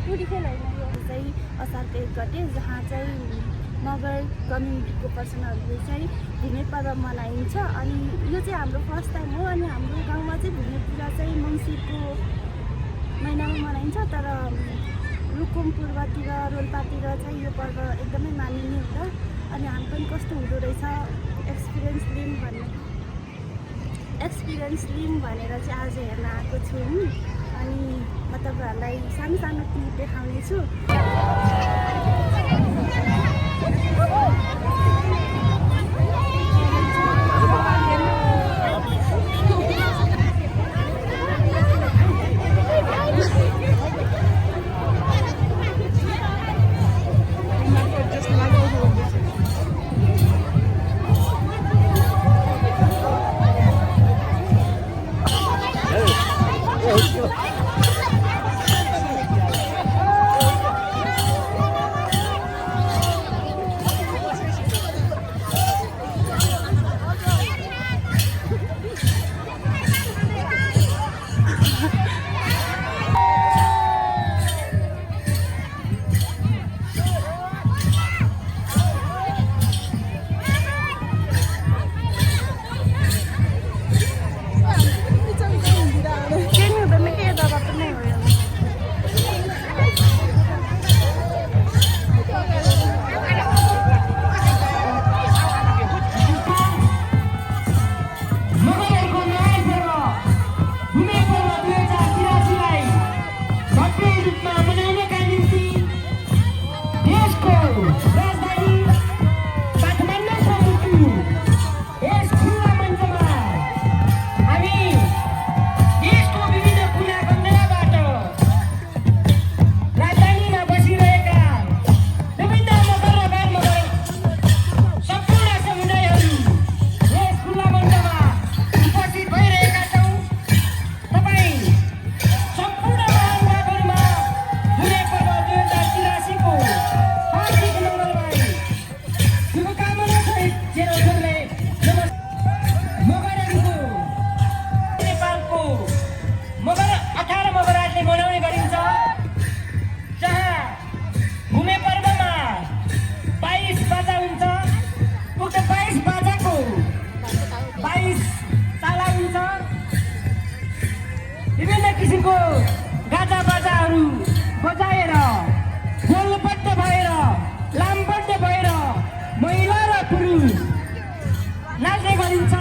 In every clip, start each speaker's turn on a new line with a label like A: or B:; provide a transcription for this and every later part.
A: टुरी खेल होइन, यो चाहिँ असारको 1 गते, जहाँ चाहिँ मगर कम्युनिटीको पर्सनहरूले चाहिँ भुमे पर्व मनाइन्छ। अनि यो चाहिँ हाम्रो फर्स्ट टाइम हो। अनि हाम्रो गाउँमा चाहिँ भुमे पूजा चाहिँ मङ्सिरको महिनामा मनाइन्छ, तर रुकुम पूर्वतिर रोल्पातिर चाहिँ यो पर्व एकदमै मानिने हुन्छ। अनि हामी पनि कस्तो हुँदो रहेछ एक्सपिरियन्स लिउँ भनेर चाहिँ आज हेर्न आएको छु। अनि म तपाईँहरूलाई सानो सानो क्लिप देखाउने छु।
B: गाजा बाजाहरू बजाएर गोलपट्ट भएर लामपट्ट भएर महिला र पुरुष नाच्ने गरिन्छ।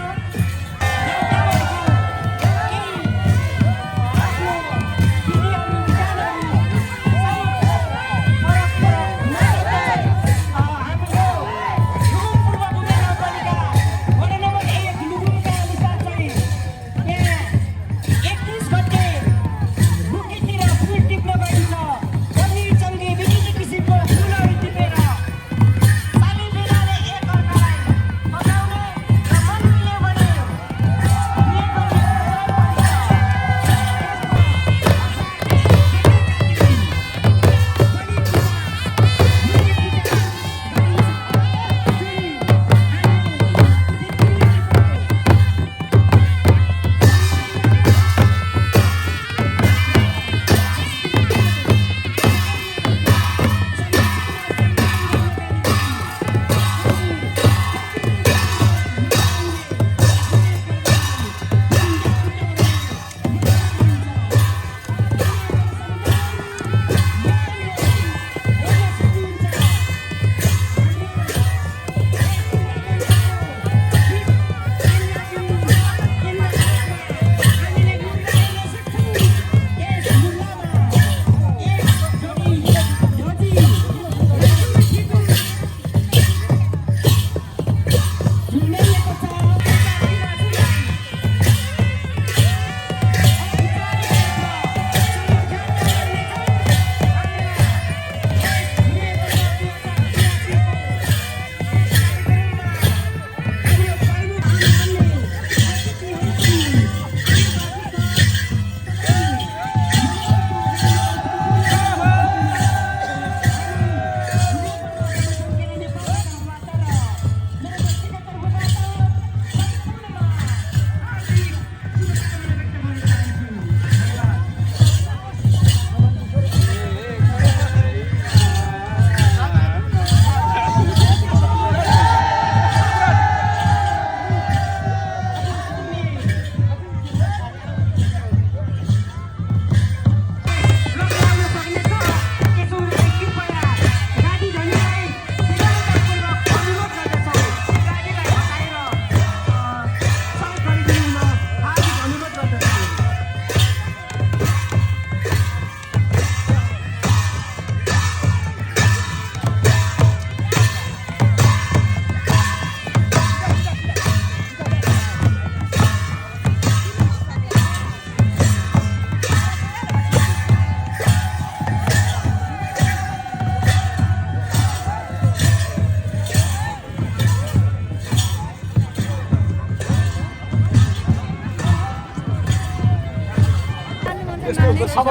B: अब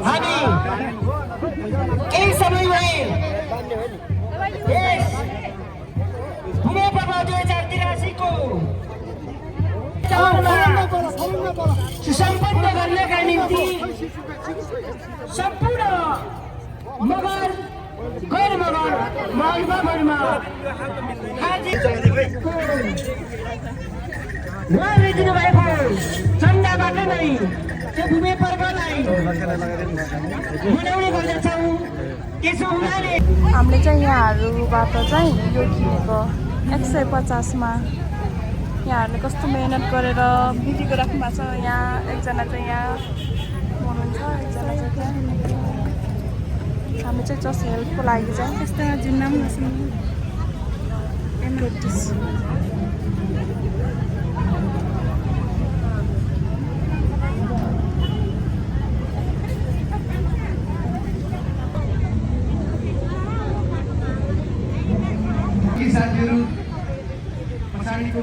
B: हामी केही समयमै यस भूमि पर्व 2083 को सुसम्पन्न गर्नका निम्ति सम्पूर्ण मगर गैर मगर महानुभावहरूमा उहाँले दिनुभएको चन्दाबाट नै त्यो भूमि पर्वलाई मनाउने गर्दछौँ। त्यसो हुनाले
A: हामीले चाहिँ यहाँहरूबाट चाहिँ यो किनेको 150 यहाँहरूले कस्तो मेहनत गरेर बिक्रीको राख्नु भएको छ। यहाँ एकजना चाहिँ यहाँ हुनुहुन्छ, एकजना चाहिँ त्यहाँ। हामी चाहिँ जस्ट हेल्पको लागि चाहिँ त्यस्तो जुन नाम
C: साथीहरू पछाडिको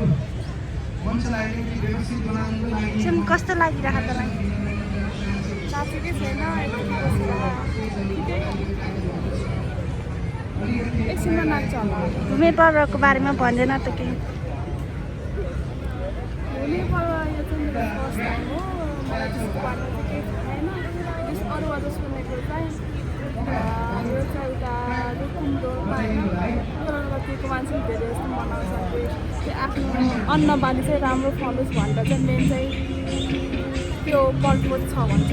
C: मञ्चलाई व्यवस्थित बनाउनको लागि
A: कस्तो लागिरहेको तँलाई? साथीकै छैन एकछिनमा नाच्छ होला। भूमि पर्वको बारेमा भन्दैन त केही? भूमि पर्व यो चाहिँ मेरो फर्स्ट टाइम हो। मलाई त्यसको बारेमा केही थाहा छैन। अरू अझ सुनेको चाहिँ यो चाहिँ एउटा रुकुमडोलमा होइन कतिको मान्छेले धेरै जस्तो मनाउँछ। त्यो आफ्नो अन्न बाली चाहिँ राम्रो फलोस् भनेर चाहिँ मेन चाहिँ त्यो पर्पोज छ भन्छ।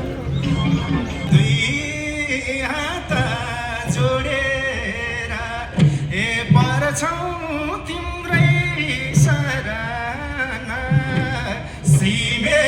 D: तिम्रै सराना सीमे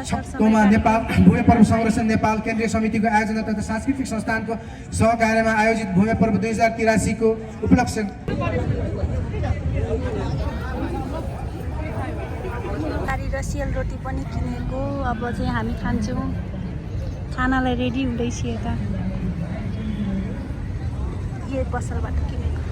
C: सप्तमा नेपाल भूमि पर्व संरक्षण नेपाल केन्द्रीय समितिको आयोजना तथा सांस्कृतिक संस्थानको सहकार्यमा आयोजित भूमि पर्व 2083 को उपलक्ष्य
A: र सेलरोटी पनि किनेको। अब चाहिँ हामी खान्छौँ। खानालाई रेडी हुँदैछ यता। यही पसलबाट किनेको।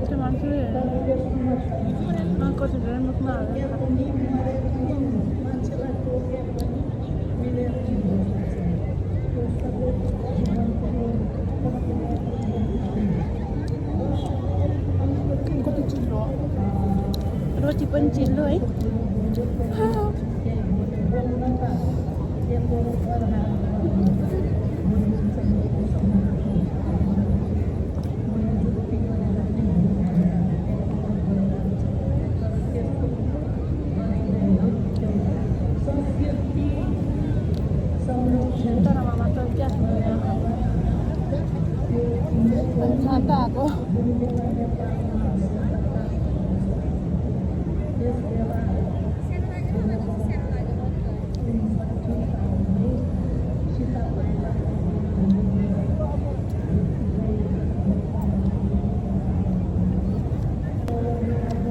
A: त्यो मान्छे कति धेरै मुखमा कति चिल्लो रोटी पनि चिल्लो है Santa ako.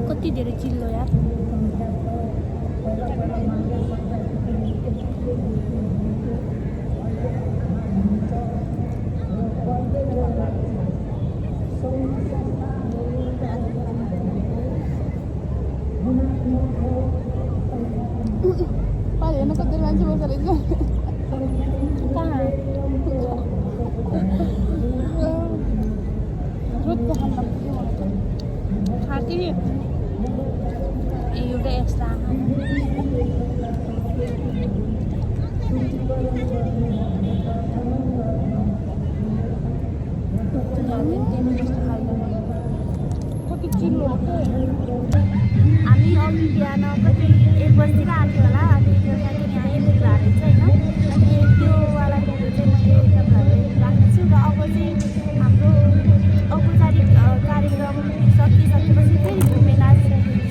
A: Koti dari चिल्लो यार Paling enak kau terima kasih besar itu. Tahan. Terus tahan lagi. Hati ni. Udah ekstra. Kau kecil loh. हामी अघि बिहान कति 1 बजीतिर आएको होला अनि त्यो चाहिँ यहाँ हेर्नुभएको रहेछ होइन अनि त्योवाला भिडियो चाहिँ मैले तपाईँहरूलाई राख्नेछु र अब चाहिँ हाम्रो औपचारिक कार्यक्रम सकिसकेपछि फेरि भूमि नाच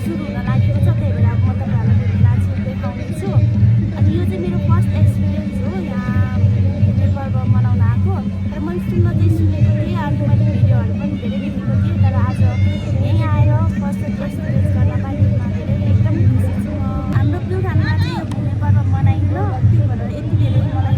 A: सुरु हुन लागेको छ त्यही भएर म तपाईँहरूलाई भूमि नाच देखाउनेछु अनि यो चाहिँ मेरो फर्स्ट एक्सपिरियन्स हो यहाँ भूमि पर्व मनाउन आएको र मैले सुन्न चाहिँ सुनेको थिएँ अनि मैले भिडियोहरू पनि धेरै देखेको थिएँ तर आज यहीँ आएर फर्स्ट एक्सपिरियन्स गर्न पाएकोमा धेरै एकदम खुसी छु म हाम्रो प्युठानमा चाहिँ यो भूमि पर्व मनाइन्न त्यही भएर यति धेरै मलाई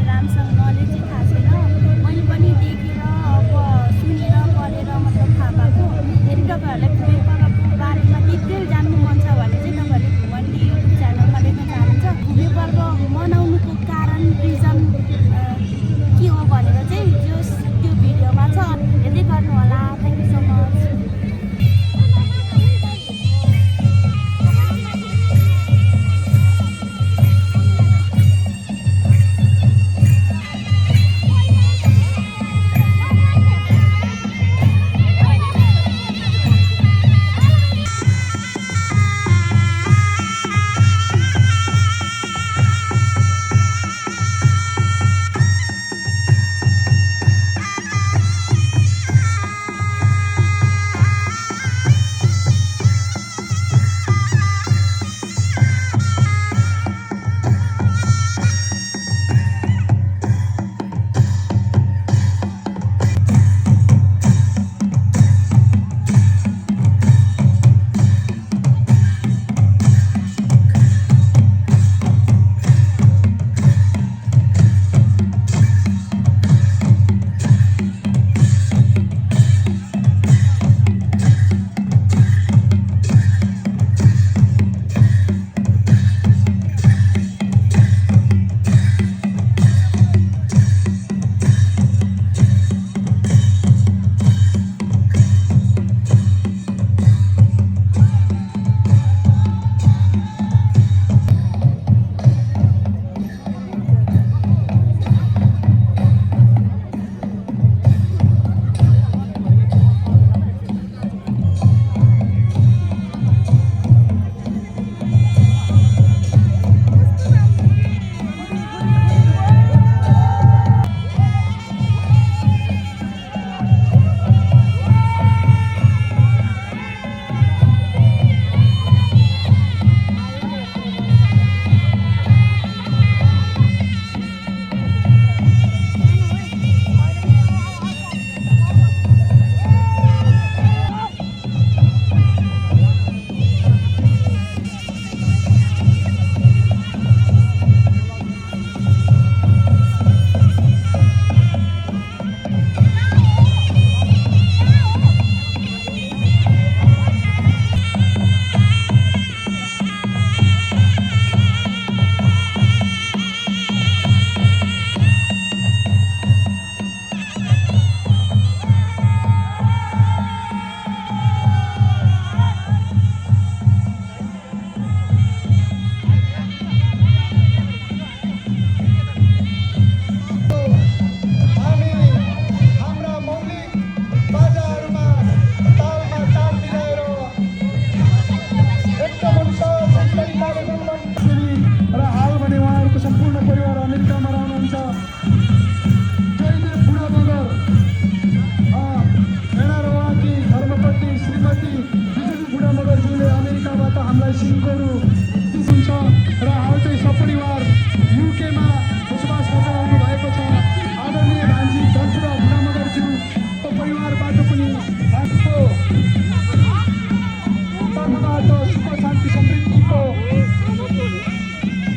E: श्रीमती बिजुली बुढा मगरज्यूले अमेरिकाबाट हामीलाई सिङ्गोहरू हुन्छ र हाल चाहिँ सपरिवार युकेमा बसोबास गर्दै आउनु भएको छ। आदरणीय भान्जी धनपुरा बुढा मगरज्यूको परिवारबाट पनि उहाँको तर्फबाट सुख शान्ति समृद्धिको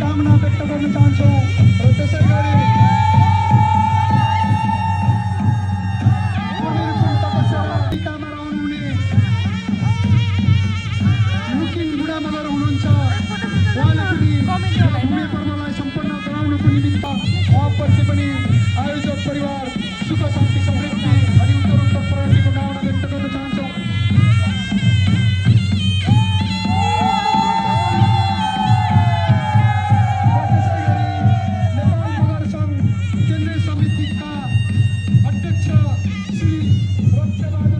E: कामना व्यक्त गर्न चाहन्छौँ र त्यसै गरी तपस्यामा रहनुहुने लुकिङ बुढा मगर हुनुहुन्छ। उहाँले पनि भूमि पर्वलाई सम्पन्न गराउनको निमित्त उहाँप्रति पनि आयोजक परिवार सुख शान्ति समृद्धि अनि उत्तरोत्तर प्रगतिको कामना व्यक्त गर्न चाहन्छौँ। केन्द्रीय समितिका अध्यक्ष श्री रक्षबहादुर